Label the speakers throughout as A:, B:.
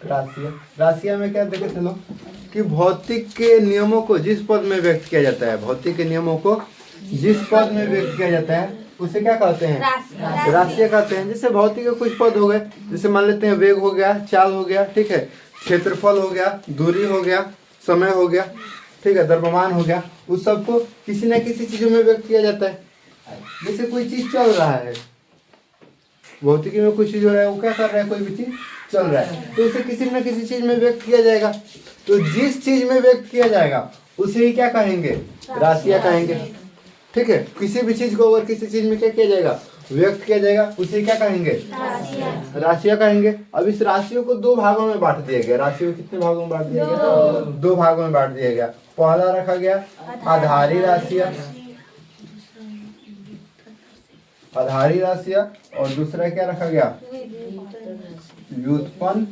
A: राशियाँ। राशियाँ में क्या देखे चलो कि भौतिक के नियमों को जिस पद में व्यक्त किया जाता है, भौतिक के नियमों को जिस पद में व्यक्त किया जाता है उसे क्या कहते हैं? राशियाँ कहते हैं। जैसे भौतिक के कुछ पद हो गए, जैसे मान लेते हैं वेग हो गया, चाल हो गया, ठीक है, क्षेत्रफल हो गया, दूरी हो गया, समय हो गया, ठीक है, द्रव्यमान हो गया, उस सबको किसी न किसी चीज़ों में व्यक्त किया जाता है। जैसे कोई चीज़ चल रहा है, भौतिकी में कुछ चीज़ हो रहा है, वो क्या कर रहा है, कोई भी चीज़ चल रहा है, तो उसे किसी न किसी चीज़ में व्यक्त किया जाएगा। तो जिस चीज़ में व्यक्त किया जाएगा उसे ही क्या कहेंगे? राशियाँ कहेंगे। ठीक है, किसी भी चीज़ को अगर किसी चीज़ में क्या किया जाएगा? व्यक्त किया जाएगा, उसे क्या कहेंगे? राशियाँ कहेंगे। अब इस राशियों को दो भागों में बांट दिया गया। राशियों को कितने भागों में बांट दिया गया? दो भागों में बांट दिया गया। पहला रखा गया आधारी राशियाँ, आधारी राशियाँ, और दूसरा क्या रखा गया? व्युत्पन्न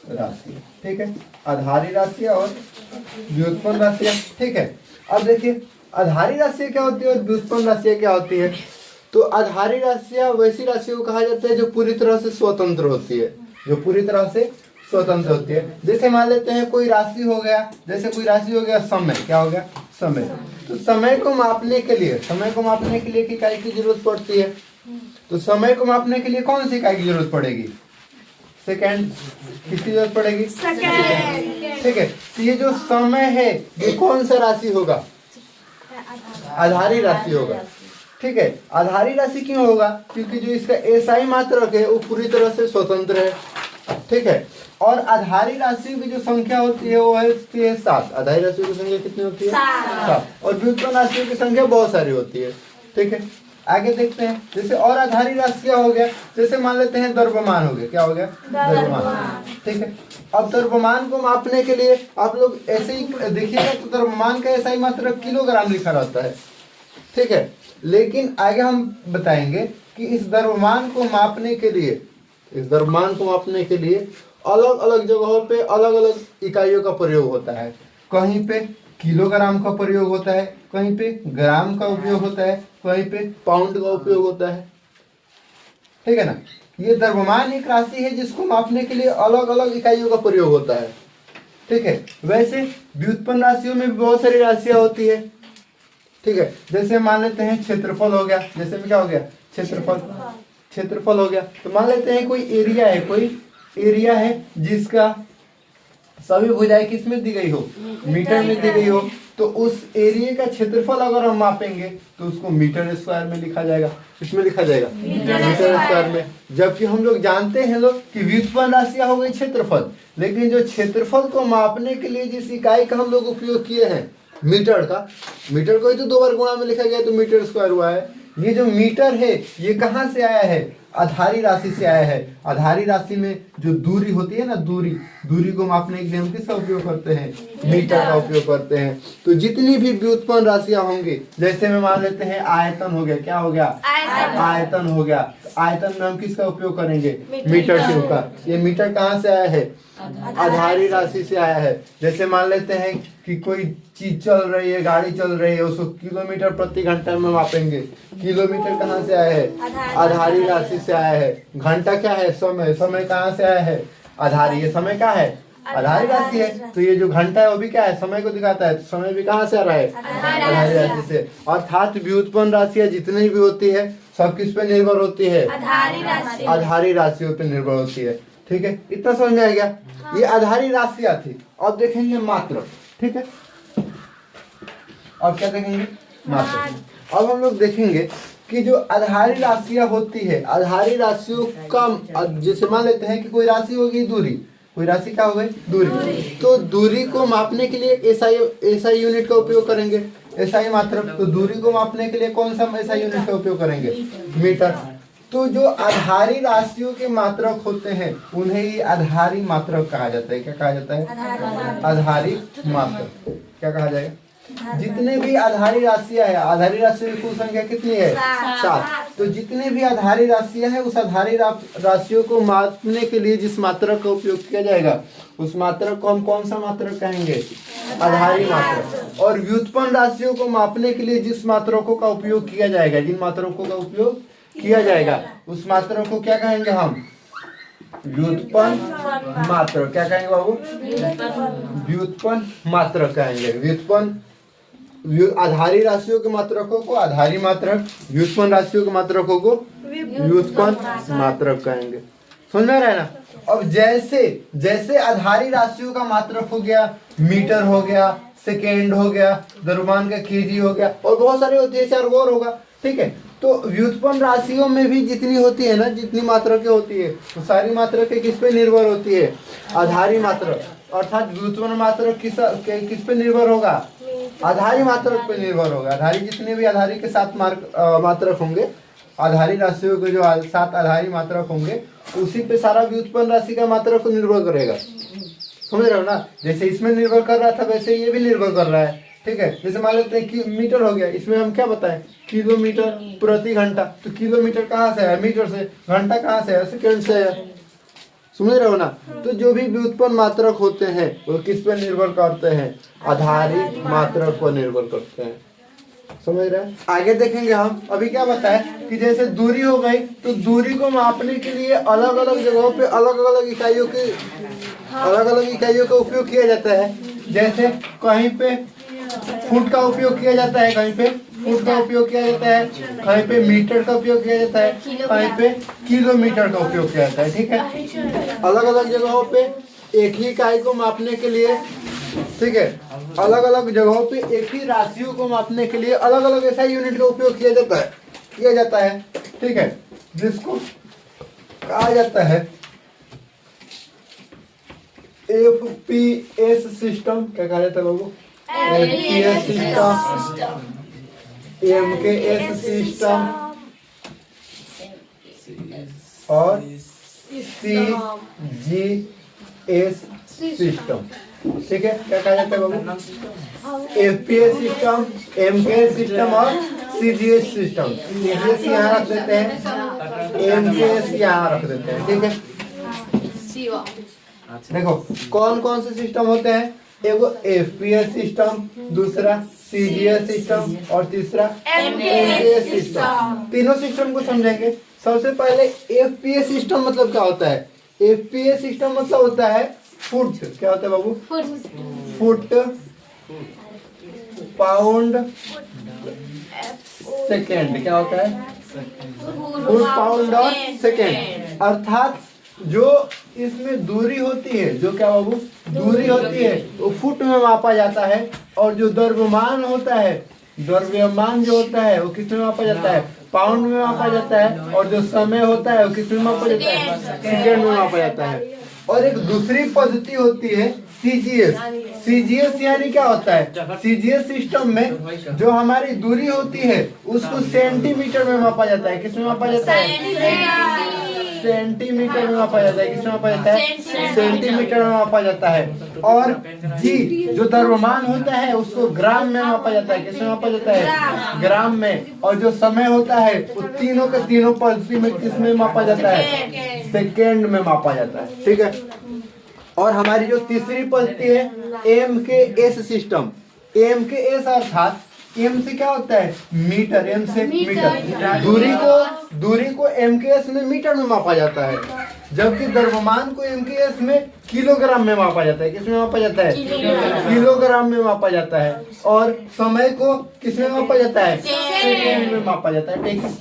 A: राशियाँ। ठीक है, आधारी राशियाँ और व्युत्पन्न राशियाँ। ठीक है, अब देखिए आधारी राशियाँ क्या होती है और व्युत्पन्न राशियाँ क्या होती है। तो आधारी राशियाँ वैसी राशियों को कहा जाता है जो पूरी तरह से स्वतंत्र होती है, जो पूरी तरह से स्वतंत्र होती है। जैसे मान लेते हैं कोई राशि हो गया, जैसे कोई राशि हो गया समय, क्या हो गया? समय। तो समय को मापने के लिए, समय को मापने के लिए इकाई की जरूरत पड़ती है। तो समय को मापने के लिए कौन सी इकाई की जरूरत पड़ेगी? सेकेंड। किसकी जरूरत पड़ेगी? सेकेंड। ठीक है, तो ये जो समय है ये कौन सा राशि होगा? आधारी राशि होगा। ठीक है, आधारी राशि क्यों होगा? क्योंकि जो इसका एसआई मात्रक है वो पूरी तरह से स्वतंत्र है। ठीक है, और आधारी राशियों की जो संख्या होती है वो होती है 7। आधारी राशियों की संख्या कितनी होती है? 7। और व्युत्पन्न राशियों की संख्या बहुत सारी होती है। ठीक है, आगे देखते हैं। जैसे और आधारी राशियाँ हो गया, जैसे मान लेते हैं द्रव्यमान हो गया। क्या हो गया? द्रव्यमान। ठीक है, अब द्रव्यमान को मापने के लिए आप लोग ऐसे ही देखिएगा तो द्रव्यमान का एसआई मात्रक किलोग्राम लिखा रहता है। ठीक है, लेकिन आगे हम बताएंगे कि इस द्रव्यमान को मापने के लिए, इस द्रव्यमान को मापने के लिए अलग अलग जगहों पे अलग अलग इकाइयों का प्रयोग होता है। कहीं पे किलोग्राम का प्रयोग होता है, कहीं पे ग्राम का उपयोग होता है, कहीं पे पाउंड का उपयोग होता है। ठीक है ना, ये द्रव्यमान एक राशि है जिसको मापने के लिए अलग अलग इकाइयों का प्रयोग होता है। ठीक है, वैसे व्युत्पन्न राशियों में भी बहुत सारी राशियां होती है। ठीक है, जैसे मान लेते हैं क्षेत्रफल हो गया। जैसे में क्या हो गया? क्षेत्रफल। क्षेत्रफल हो गया, तो मान लेते हैं कोई एरिया है, कोई एरिया है जिसका सभी भुजाएं किस में दी गई हो? मीटर में दी गई हो। तो उस एरिया का क्षेत्रफल अगर हम मापेंगे तो उसको मीटर स्क्वायर में लिखा जाएगा। किसमें लिखा जाएगा? मीटर स्क्वायर में। जबकि हम लोग जानते हैं लोग कि व्युत्पन्न राशियां हो गई क्षेत्रफल, लेकिन जो क्षेत्रफल को मापने के लिए जिस इकाई का हम लोग उपयोग किए हैं मीटर का, मीटर को ही तो 2 बार गुणा में लिखा गया तो मीटर स्क्वायर हुआ है। ये जो मीटर है ये कहाँ से आया है? आधारी राशि से आया है। आधारी राशि में जो दूरी होती है ना, दूरी को मापने के लिए हम किसका उपयोग करते हैं? मीटर का उपयोग करते हैं। तो जितनी भी व्युत्पन्न राशियां होंगी, जैसे में मान लेते हैं आयतन हो गया। क्या हो गया? आयतन हो गया। आयतन में हम किसका उपयोग करेंगे? मीटर से होगा। ये मीटर कहाँ से आया है? आधारी राशि से आया है। जैसे मान लेते हैं कि कोई चीज चल रही है, गाड़ी चल रही है, उसको किलोमीटर प्रति घंटा में मापेंगे। किलोमीटर कहाँ से आया है? आधारी राशि से आया है। घंटा क्या है? समय। समय कहाँ से आया है? आधारी। ये समय क्या है? आधारी राशि है। तो ये जो घंटा है वो भी क्या है? समय को दिखाता है। समय भी कहाँ से आ रहा है? आधारी राशि से। अर्थात व्युत्पन्न राशियाँ जितनी भी होती है सब किस पे निर्भर होती है? आधारी राशियों पे निर्भर होती है। ठीक है, इतना समझ में आ गया? ये आधारी राशियाँ थी। अब देखेंगे मात्रक। ठीक है, अब क्या देखेंगे? मात्रक। अब हम लोग देखेंगे कि जो आधारी राशियाँ होती है, आधारी राशियों का, जैसे मान लेते हैं कि कोई राशि होगी दूरी। कोई राशि क्या हो गई? दूरी। तो दूरी को मापने के लिए एसआई यूनिट का उपयोग करेंगे। एसआई मात्रक। तो दूरी को मापने के लिए कौन सा एसआई यूनिट का उपयोग करेंगे? मीटर। तो जो आधारी राशियों के मात्रक होते हैं उन्हें ही आधारी मात्रक कहा जाता है। क्या कहा जाता है? आधारी मात्रक। क्या कहा जाएगा? जितने भी आधारी राशियां है, आधारी राशियों की कुल संख्या कितनी है? 7। तो जितने भी आधारी राशियां हैं उस आधारी राशियों को मापने के लिए जिस मात्रक का उपयोग किया जाएगा उस मात्रक को हम कौन सा मात्रक कहेंगे? आधारी मात्रक। और व्युत्पन्न राशियों को मापने के लिए जिस मात्रकों का उपयोग किया जाएगा, जिन मात्रकों का उपयोग किया जाएगा उस मात्रक को क्या कहेंगे हम? व्युत्पन्न मात्रक। क्या कहेंगे बाबू? व्युत्पन्न मात्रक कहेंगे। आधारी राशियों के मात्रकों को आधारी मात्रक, व्युत्पन्न राशियों के मात्रकों को व्युत्पन्न मात्रक कहेंगे। समझ में आ रहा है ना? अब जैसे जैसे आधारी राशियों का मात्रक हो गया, मीटर हो गया, सेकेंड हो गया, द्रव्यमान का केजी हो गया, और बहुत सारे होती है, 4 और होगा। ठीक है, तो व्युत्पन्न राशियों में भी जितनी होती है ना, जितनी मात्रकें होती है, वो सारी मात्रकें किस पे निर्भर होती है? आधारी मात्रक। अर्थात व्युत्पन्न मात्रक किस पे निर्भर होगा? आधारी मात्रक पे निर्भर होगा। आधारी जितने भी आधारी के 7 मात्रक होंगे, आधारी राशियों के जो 7 आधारी मात्रक होंगे, उसी पे सारा व्युत्पन्न राशि का मात्रक निर्भर करेगा। समझ रहे हो ना? जैसे इसमें निर्भर कर रहा था, वैसे ये भी निर्भर कर रहा है। ठीक है, जैसे मान लेते हैं कि मीटर हो गया, इसमें हम क्या बताएं? किलोमीटर प्रति घंटा। तो किलोमीटर कहाँ से है? मीटर से। घंटा कहाँ से है? सेकंड से है। समझ रहे हो ना? तो जो भी व्युत्पन्न मात्रक होते हैं वो किस पर निर्भर करते हैं? आधारी मात्रक पर निर्भर करते हैं। समझ रहे हैं? आगे देखेंगे हम। अभी क्या बताए कि जैसे दूरी हो गई, तो दूरी को मापने के लिए अलग अलग जगहों पे अलग अलग इकाइयों का उपयोग किया जाता है। जैसे कहीं पे फुट का उपयोग किया जाता है, कहीं पे फुट का उपयोग किया जाता है, कहीं पे मीटर का उपयोग किया जाता है, कहीं पे किलोमीटर का उपयोग किया जाता है। ठीक है, अलग अलग जगहों पे एक ही इकाई को मापने के लिए, ठीक है, अलग अलग जगहों पे एक ही राशियों को मापने के लिए अलग अलग ऐसा यूनिट का उपयोग किया जाता है। ठीक है, जिसको कहा जाता है FPS सिस्टम। क्या कहा जाता है बाबू? FPS सिस्टम, MKS सिस्टम और CGS सिस्टम। ठीक है, क्या कहा जाता है बाबू? FPS सिस्टम, MKS सिस्टम और CGS सिस्टम। CGS यहाँ रख देते हैं, MKS यहाँ रख देते हैं। ठीक है, देखो कौन कौन से सिस्टम होते हैं? एगो FPS सिस्टम, दूसरा CGS सिस्टम और तीसरा MKS सिस्टम। तीनों सिस्टम को समझेंगे। सबसे पहले FPS सिस्टम मतलब क्या होता है? FPS सिस्टम मतलब होता है फुट। क्या होता है बाबू? Foot pound second. क्या होता है? फुट पाउंड और सेकेंड। अर्थात जो इसमें दूरी होती है, जो क्या बाबू दूरी होती है, वो फुट में मापा जाता है। और जो द्रव्यमान होता है, द्रव्यमान जो होता है वो किस में मापा जाता है? पाउंड में मापा जाता है। और जो समय होता है वो किस में मापा जाता है? सेकेंड में मापा जाता है। और एक दूसरी पद्धति होती है CGS। CGS यानी क्या होता है? CGS सिस्टम में जो हमारी दूरी होती है उसको सेंटीमीटर में मापा जाता है। किस में मापा जाता है? सेंटीमीटर में मापा जाता है। किस में मापा जाता है? सेंटीमीटर में मापा जाता है। और जी जो द्रव्यमान होता है उसको ग्राम में मापा जाता है। किस में मापा जाता है? ग्राम में। और जो समय होता है वो तीनों के तीनों पद्धति में किस में मापा जाता है? सेकेंड में मापा जाता है। ठीक है, और हमारी जो तीसरी पद्धति है MKS सिस्टम। MKS अर्थात M से क्या होता है? मीटर। M से मीटर। दूरी को MKS में मीटर में मापा जाता है, जबकि द्रव्यमान को MKS में किलोग्राम में मापा जाता है। किस में मापा जाता है? किलोग्राम में मापा जाता है। और समय को किस में मापा जाता है? सेकेंड में मापा जाता है। ठीक है,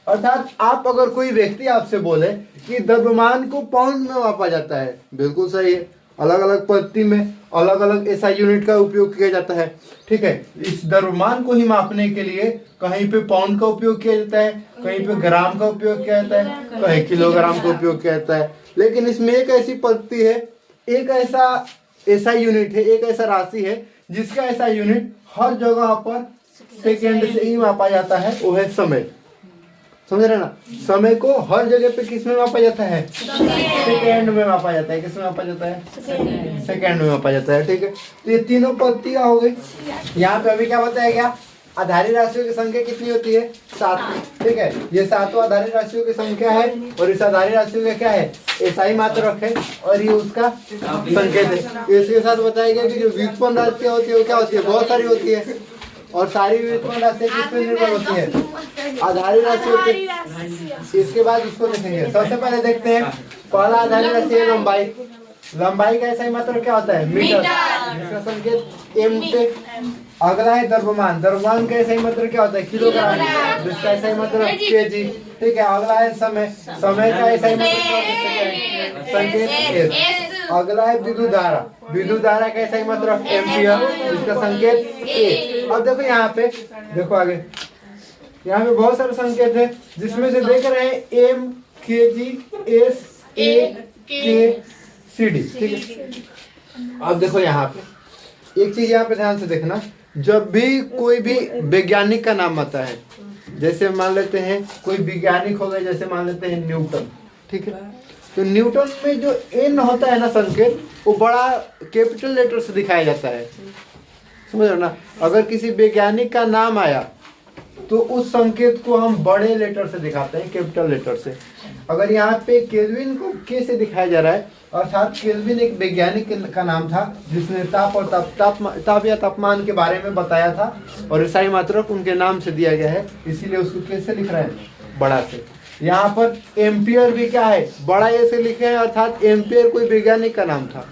A: अर्थात आप अगर कोई व्यक्ति आपसे बोले कि द्रव्यमान को पाउंड में मापा जाता है, बिल्कुल सही है। अलग अलग पद्धति में अलग अलग ऐसा यूनिट का उपयोग किया जाता है। ठीक है, इस द्रव्यमान को ही मापने के लिए कहीं पे पाउंड का उपयोग किया जाता है, कहीं पे ग्राम का उपयोग किया जाता है, कहीं किलोग्राम का उपयोग किया जाता है। लेकिन इसमें एक ऐसी पद्धति है, एक ऐसा यूनिट है, एक ऐसा राशि है जिसका ऐसा यूनिट हर जगह पर सेकेंड से ही मापा जाता है, वो है समय। समझ रहे ना? समय को हर जगह पे किस में मापा जाता है? सेकेंड में मापा जाता है। किस में मापा जाता है? सेकेंड में मापा जाता है। ठीक है, तो ये तीनों पद्धतियां हो गई। यहाँ पे अभी क्या बताया गया? आधारी राशियों की संख्या कितनी होती है? 7। ठीक है, ये 7 आधारी राशियों की संख्या है। और इस आधारी राशियों का क्या है? SI मात्रक है और ये उसका संकेत है। इसके साथ बताया गया कि जो व्युत्पन्न राशियां होती है वो क्या होती है? बहुत सारी होती है। और सारी व्युत्पन्न राशियां किस पे निर्भर होती है? आधारी राशियों पे। इसके बाद उसको देखेंगे। सबसे पहले देखते हैं पहला आधारी राशि है लंबाई। लंबाई का सही मतलब क्या होता है? मीटर, जिसका संकेत एम से। अगला है द्रव्यमान। द्रव्यमान का सही मतलब क्या होता है? किलोग्राम, जिसका सही मतलब केजी। ठीक है। अगला है समय। समय का सही मतलब संकेत एस। अगला है विद्युत धारा। विद्युत धारा का सही मतलब एम्पियर, जिसका संकेत ए। अब देखो यहाँ पे, देखो आगे यहाँ पे बहुत सारे संकेत है, जिसमें से देख रहे हैं एम, के जी, एस, ए, के, सी डी। ठीक है। अब देखो यहाँ पे एक चीज यहाँ पे ध्यान से देखना, जब भी कोई भी वैज्ञानिक का नाम आता है, जैसे मान लेते हैं कोई वैज्ञानिक हो गए, जैसे मान लेते हैं न्यूटन। ठीक है। तो न्यूटन में जो एन होता है ना संकेत, वो बड़ा कैपिटल लेटर से दिखाया जाता है, समझ रहे ना। अगर किसी वैज्ञानिक का नाम आया तो उस संकेत को हम बड़े लेटर से दिखाते हैं, कैपिटल लेटर से। अगर यहाँ पे केल्विन को के से दिखाया जा रहा है, अर्थात केल्विन एक वैज्ञानिक का नाम था जिसने ताप और ताप या तापमान के बारे में बताया था, और ईसाई मात्रक उनके नाम से दिया गया है, इसीलिए उसको कैसे लिख रहे हैं? बड़ा से। यहाँ पर एम्पियर भी क्या है? बड़ा ए से लिखे हैं, अर्थात एम्पियर कोई वैज्ञानिक का नाम था।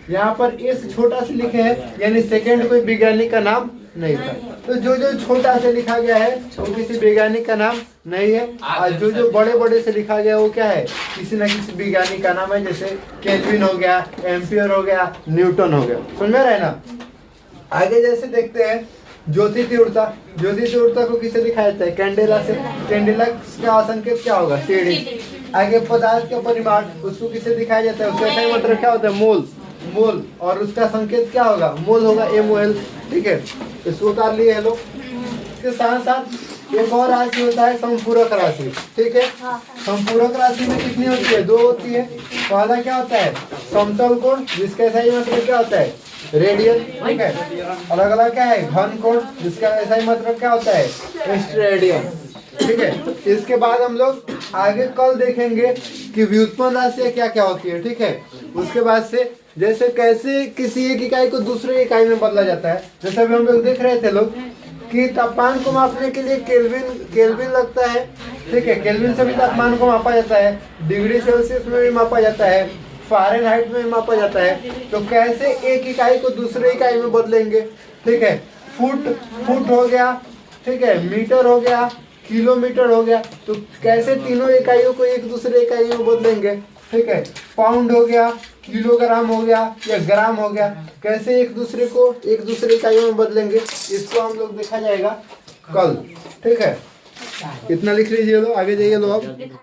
A: यहाँ पर एस छोटा से लिखे हैं, यानी सेकेंड कोई वैज्ञानिक का नाम नहीं था। तो जो जो छोटा से लिखा गया है वो किसी वैज्ञानिक का नाम नहीं है, और जो जो बड़े बड़े से लिखा गया वो क्या है? किसी न किसी वैज्ञानिक का नाम है, जैसे केल्विन हो गया, एम्पियर हो गया, न्यूटन हो गया। समझ में रहे ना। आगे जैसे देखते हैं ज्योति तीव्रता। ज्योति तीव्रता को किसे दिखाया जाता है? कैंडेला से। कैंडेला का संकेत क्या होगा? सीडी। आगे पदार्थ का परिमाण, उसको किसे दिखाया जाता है? उसका सही मतलब क्या होता है? मोल। मोल, और उसका संकेत क्या होगा? मोल होगा, MOL। ठीक है। इसको उतार लिए लोग। इसके साथ साथ एक और राशि होता है संपूरक राशि। ठीक है। संपूरक राशि में कितनी होती है? 2 होती है। पहला क्या होता है? समतल कोण, जिसका सही मतलब क्या होता है? रेडियन। ठीक है। और अगला क्या है? घन कोण, जिसका सही मतलब क्या होता है? स्टेरेडियन। ठीक है। इसके बाद हम लोग आगे कल देखेंगे कि व्युत्पन्न राशि क्या क्या होती है। ठीक है। उसके बाद से जैसे कैसे किसी एक इकाई को दूसरे इकाई में बदला जाता है। जैसे अभी हम लोग देख रहे थे लोग कि तापमान को मापने के लिए केल्विन लगता है। ठीक है। केल्विन से भी तापमान को मापा जाता है, डिग्री सेल्सियस में भी मापा जाता है, फ़ारेनहाइट में भी मापा जाता है। तो कैसे एक इकाई को दूसरे इकाई में बदलेंगे? ठीक है। फुट हो गया, ठीक है, मीटर हो गया, किलोमीटर हो गया। तो कैसे तीनों इकाइयों को एक दूसरे इकाई में बदलेंगे? ठीक है। पाउंड हो गया, किलोग्राम हो गया या ग्राम हो गया, कैसे एक दूसरे इकाइयों में बदलेंगे? इसको हम लोग देखा जाएगा कल। ठीक है। इतना लिख लीजिए लो, आगे जाइए लो अब।